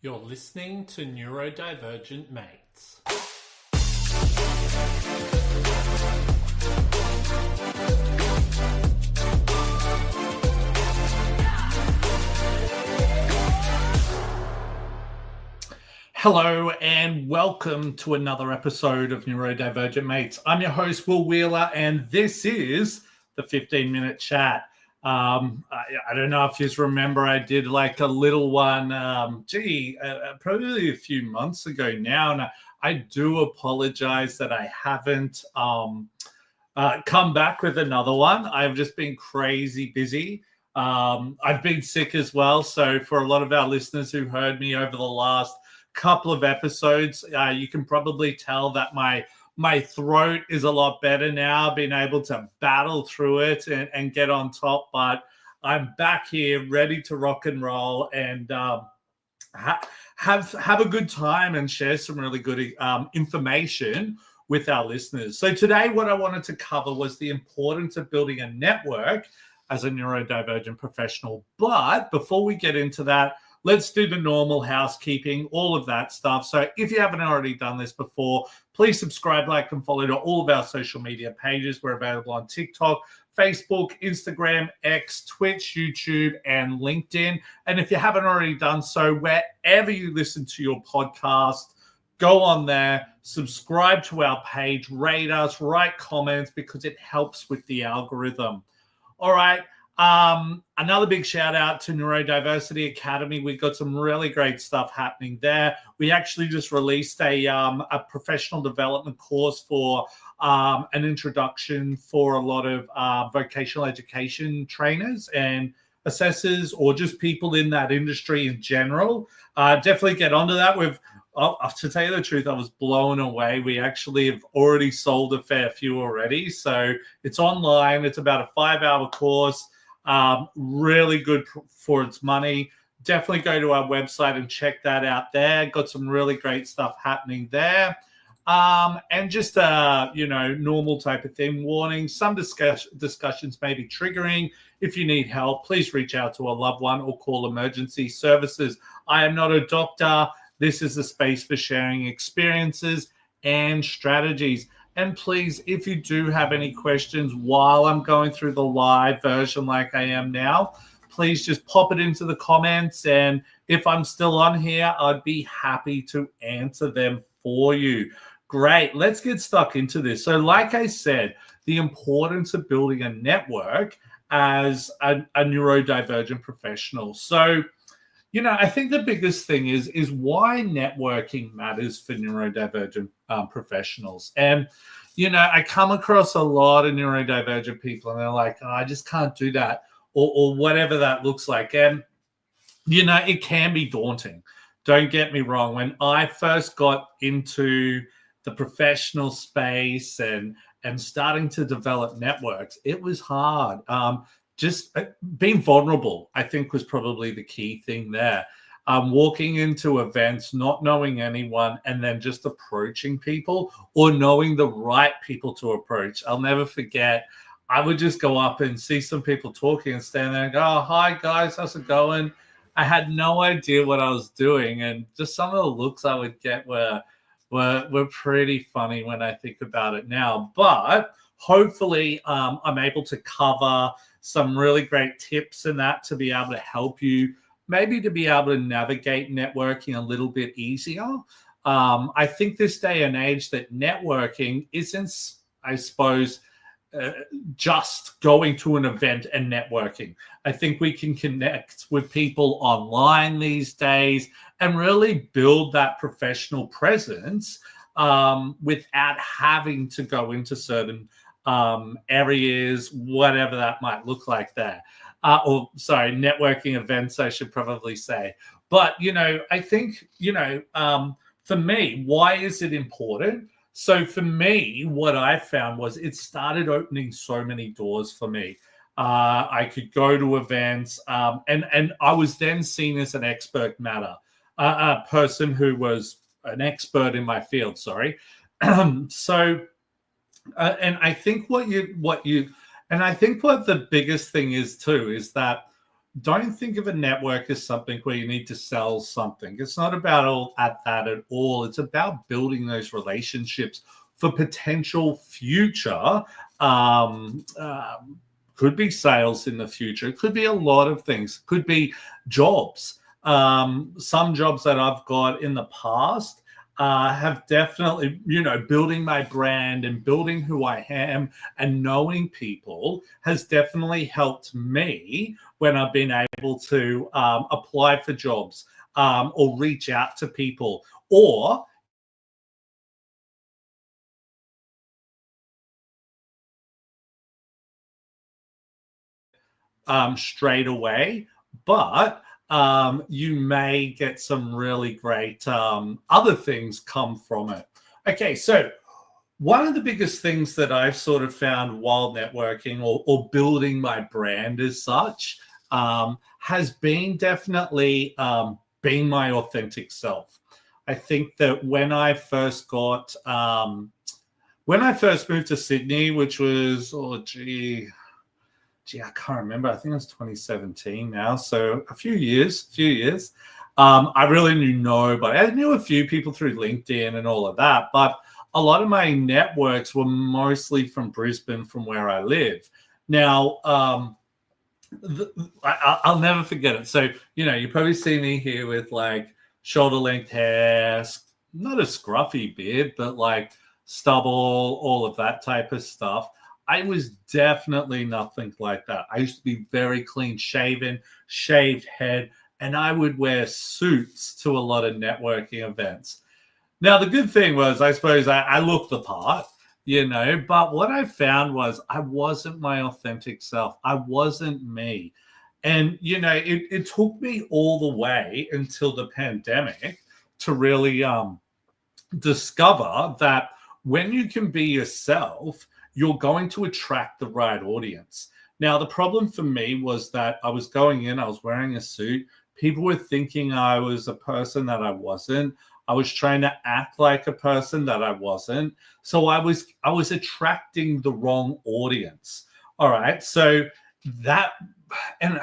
You're listening to Neurodivergent Mates. Hello and welcome to another episode of Neurodivergent Mates. I'm your host, Will Wheeler, and this is the 15-minute chat. I don't know if you remember, I did like a little one, probably a few months ago now, and I do apologize that I haven't come back with another one. I've just been crazy busy. I've been sick as well, so for a lot of our listeners who heard me over the last couple of episodes, you can probably tell that my throat is a lot better now, being able to battle through it and get on top. But I'm back here ready to rock and roll and have a good time and share some really good information with our listeners. So today what I wanted to cover was the importance of building a network as a neurodivergent professional. But before we get into that, let's do the normal housekeeping, all of that stuff. So if you haven't already done this before, please subscribe, like, and follow to all of our social media pages. We're available on TikTok, Facebook, Instagram, X, Twitch, YouTube, and LinkedIn. And if you haven't already done so, wherever you listen to your podcast, go on there, subscribe to our page, rate us, write comments, because it helps with the algorithm. All right. Another big shout out to Neurodiversity Academy. We got some really great stuff happening there. We actually just released a professional development course for an introduction for a lot of vocational education trainers and assessors, or just people in that industry in general. Definitely get onto that. To tell you the truth, I was blown away. We actually have already sold a fair few already. So it's online. It's about a 5-hour course. Really good for its money. Definitely go to our website and check that out there. Got some really great stuff happening there. And just normal type of thing. Warning, some discussions may be triggering. If you need help, please reach out to a loved one or call emergency services. I am not a doctor. This is a space for sharing experiences and strategies. And please, if you do have any questions while I'm going through the live version like I am now, please just pop it into the comments. And if I'm still on here, I'd be happy to answer them for you. Great. Let's get stuck into this. So like I said, the importance of building a network as a neurodivergent professional. So, I think the biggest thing is why networking matters for neurodivergent professionals. And, I come across a lot of neurodivergent people and they're like, oh, I just can't do that, or whatever that looks like. And, it can be daunting. Don't get me wrong. When I first got into the professional space and starting to develop networks, it was hard. Just being vulnerable, I think, was probably the key thing there. Walking into events, not knowing anyone, and then just approaching people or knowing the right people to approach. I'll never forget, I would just go up and see some people talking and stand there and go, oh, hi, guys, how's it going? I had no idea what I was doing. And just some of the looks I would get were pretty funny when I think about it now. But hopefully I'm able to cover some really great tips in that to be able to help you, maybe to be able to navigate networking a little bit easier. I think this day and age that networking isn't, I suppose, just going to an event and networking. I think we can connect with people online these days and really build that professional presence without having to go into certain areas, whatever that might look like there. Networking events, I should probably say. But, I think, for me, why is it important? So for me, what I found was it started opening so many doors for me. I could go to events and I was then seen as an expert matter, a person who was an expert in my field, sorry. And I think what the biggest thing is too, is that don't think of a network as something where you need to sell something. It's not about that at all. It's about building those relationships for potential future. Um, um, could be sales in the future. It could be a lot of things. Could be jobs. Some jobs that I've got in the past have definitely, building my brand and building who I am and knowing people has definitely helped me when I've been able to apply for jobs or reach out to people, or straight away, but you may get some really great other things come from it. Okay, so one of the biggest things that I've sort of found while networking or building my brand as such has been definitely being my authentic self. I think that when I first moved to Sydney, which was, I can't remember. I think it was 2017 now. So a few years. I really knew nobody. I knew a few people through LinkedIn and all of that, but a lot of my networks were mostly from Brisbane, from where I live. Now, I'll never forget it. So, you probably see me here with like shoulder length hair, not a scruffy beard, but like stubble, all of that type of stuff. I was definitely nothing like that. I used to be very clean shaven, shaved head, and I would wear suits to a lot of networking events. Now, the good thing was, I suppose I looked the part, but what I found was I wasn't my authentic self. I wasn't me. And, it took me all the way until the pandemic to really discover that when you can be yourself, you're going to attract the right audience. Now, the problem for me was that I was going in, I was wearing a suit. People were thinking I was a person that I wasn't. I was trying to act like a person that I wasn't. So I was attracting the wrong audience. All right. So that, and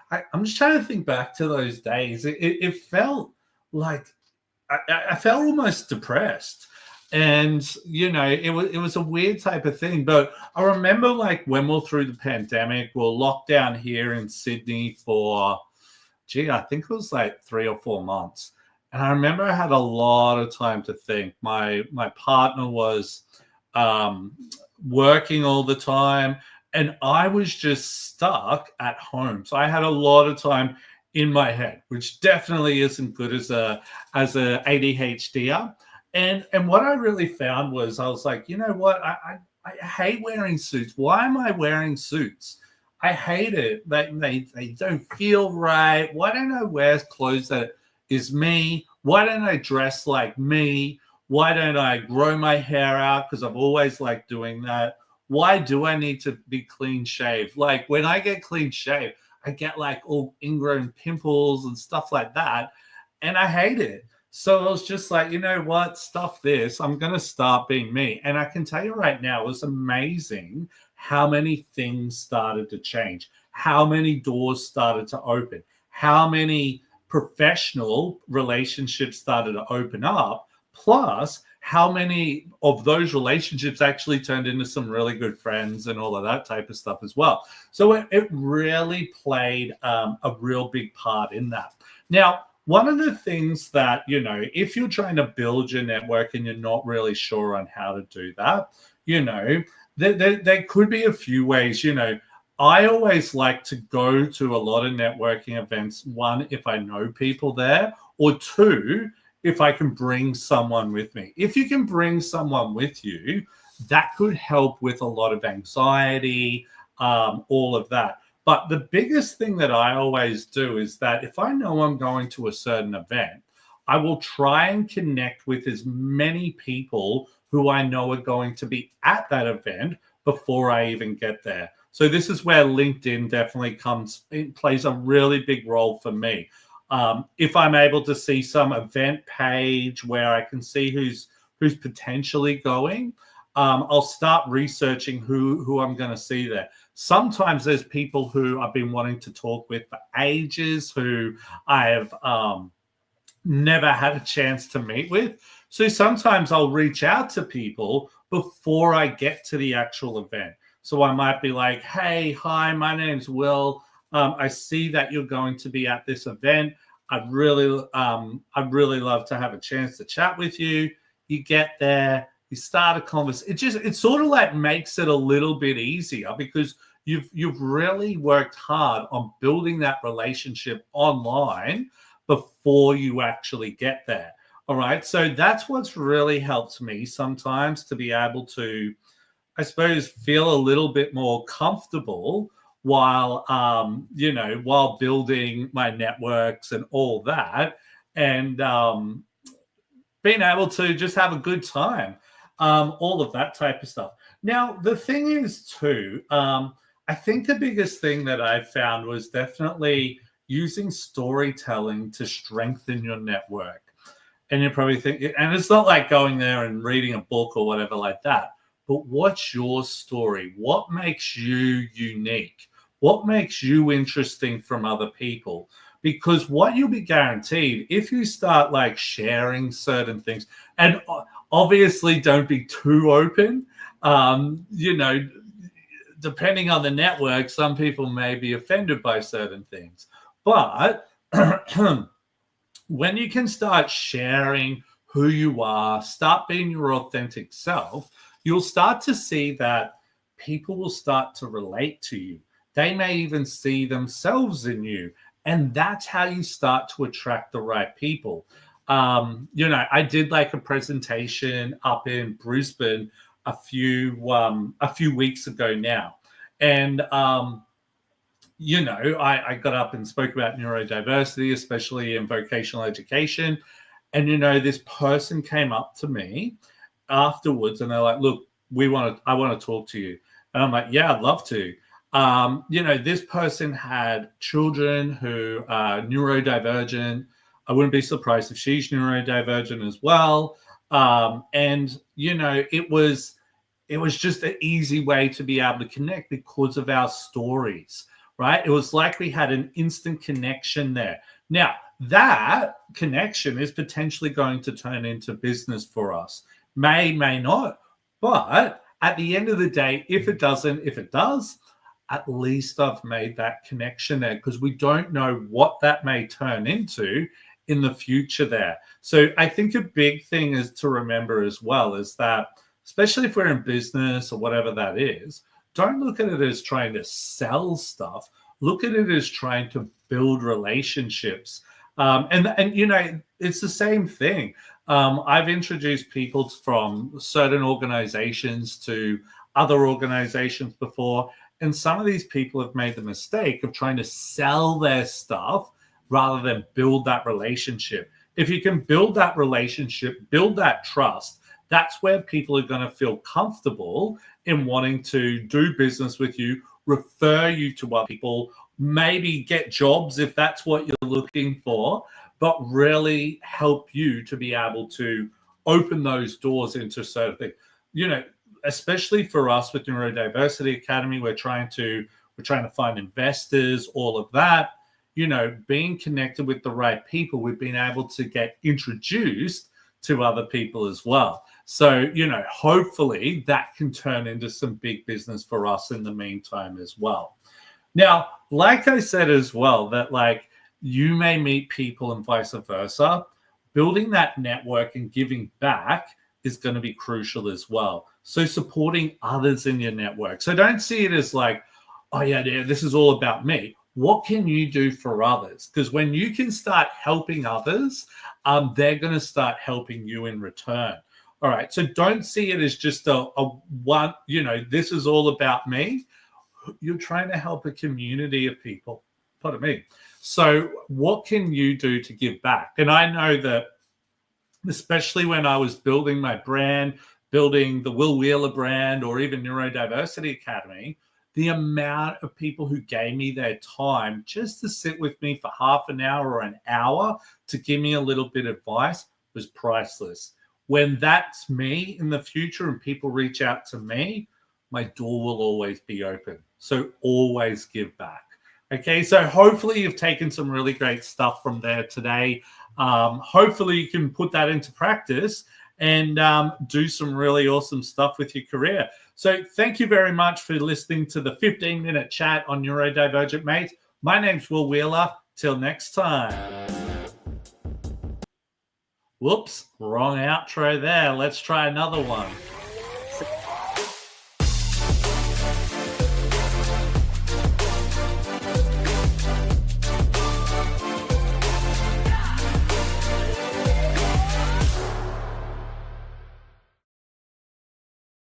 I'm just trying to think back to those days. It felt like I felt almost depressed. And it was a weird type of thing. But I remember, like, when we're through the pandemic, we're locked down here in Sydney for I think it was like 3 or 4 months. And I remember I had a lot of time to think. My partner was working all the time, and I was just stuck at home. So I had a lot of time in my head, which definitely isn't good as a ADHDer. And what I really found was, I was like, you know what? I hate wearing suits. Why am I wearing suits? I hate it. They don't feel right. Why don't I wear clothes that is me? Why don't I dress like me? Why don't I grow my hair out? Because I've always liked doing that. Why do I need to be clean shaved? Like, when I get clean shaved, I get like all ingrown pimples and stuff like that. And I hate it. So I was just like, you know what? Stuff this. I'm going to start being me. And I can tell you right now, it was amazing how many things started to change, how many doors started to open, how many professional relationships started to open up, plus how many of those relationships actually turned into some really good friends and all of that type of stuff as well. So it really played a real big part in that. Now, one of the things that, if you're trying to build your network and you're not really sure on how to do that, there could be a few ways. I always like to go to a lot of networking events. One, if I know people there, or two, if I can bring someone with me. If you can bring someone with you, that could help with a lot of anxiety, all of that. But the biggest thing that I always do is that if I know I'm going to a certain event, I will try and connect with as many people who I know are going to be at that event before I even get there. So this is where LinkedIn definitely plays a really big role for me. If I'm able to see some event page where I can see who's potentially going, I'll start researching who I'm going to see there. Sometimes there's people who I've been wanting to talk with for ages, who I have never had a chance to meet with. So sometimes I'll reach out to people before I get to the actual event. So I might be like, hey, hi, my name's Will. I see that you're going to be at this event. I'd really love to have a chance to chat with you. You get there, you start a conversation. It sort of like makes it a little bit easier because you've really worked hard on building that relationship online before you actually get there. All right. So that's what's really helped me sometimes to be able to, I suppose, feel a little bit more comfortable while while building my networks and all that, and being able to just have a good time, all of that type of stuff. Now, the thing is too, I think the biggest thing that I found was definitely using storytelling to strengthen your network. And you probably think, and it's not like going there and reading a book or whatever like that, but what's your story? What makes you unique? What makes you interesting from other people? Because what you'll be guaranteed if you start like sharing certain things, and obviously don't be too open, depending on the network, some people may be offended by certain things. But when you can start sharing who you are, start being your authentic self, you'll start to see that people will start to relate to you. They may even see themselves in you. And that's how you start to attract the right people. I did like a presentation up in Brisbane a few weeks ago now. And I got up and spoke about neurodiversity, especially in vocational education. And, this person came up to me afterwards and they're like, look, I want to talk to you. And I'm like, yeah, I'd love to. This person had children who are neurodivergent. I wouldn't be surprised if she's neurodivergent as well. It was just an easy way to be able to connect because of our stories. Right? It was like we had an instant connection there. Now, that connection is potentially going to turn into business for us. May not. But at the end of the day, if it does, at least I've made that connection there because we don't know what that may turn into in the future there. So I think a big thing is to remember as well is that, especially if we're in business or whatever that is, don't look at it as trying to sell stuff. Look at it as trying to build relationships. And it's the same thing. I've introduced people from certain organizations to other organizations before. And some of these people have made the mistake of trying to sell their stuff rather than build that relationship. If you can build that relationship, build that trust, that's where people are going to feel comfortable in wanting to do business with you, refer you to other people, maybe get jobs if that's what you're looking for, but really help you to be able to open those doors into certain things. Especially for us with Neurodiversity Academy, we're trying to find investors, all of that. Being connected with the right people, we've been able to get introduced to other people as well. So, hopefully that can turn into some big business for us in the meantime as well. Now, like I said as well, that like you may meet people and vice versa. Building that network and giving back is going to be crucial as well. So supporting others in your network. So don't see it as like, oh yeah, this is all about me. What can you do for others? Because when you can start helping others, they're going to start helping you in return. All right. So don't see it as just a one, this is all about me. You're trying to help a community of people. Pardon me. So what can you do to give back? And I know that, especially when I was building my brand, building the Will Wheeler brand, or even Neurodiversity Academy, the amount of people who gave me their time just to sit with me for half an hour or an hour to give me a little bit of advice was priceless. When that's me in the future and people reach out to me, my door will always be open. So always give back. Okay, so hopefully you've taken some really great stuff from there today. Hopefully you can put that into practice and do some really awesome stuff with your career. So thank you very much for listening to the 15-minute chat on Neurodivergent Mates. My name's Will Wheeler. Till next time. Whoops, wrong outro there. Let's try another one.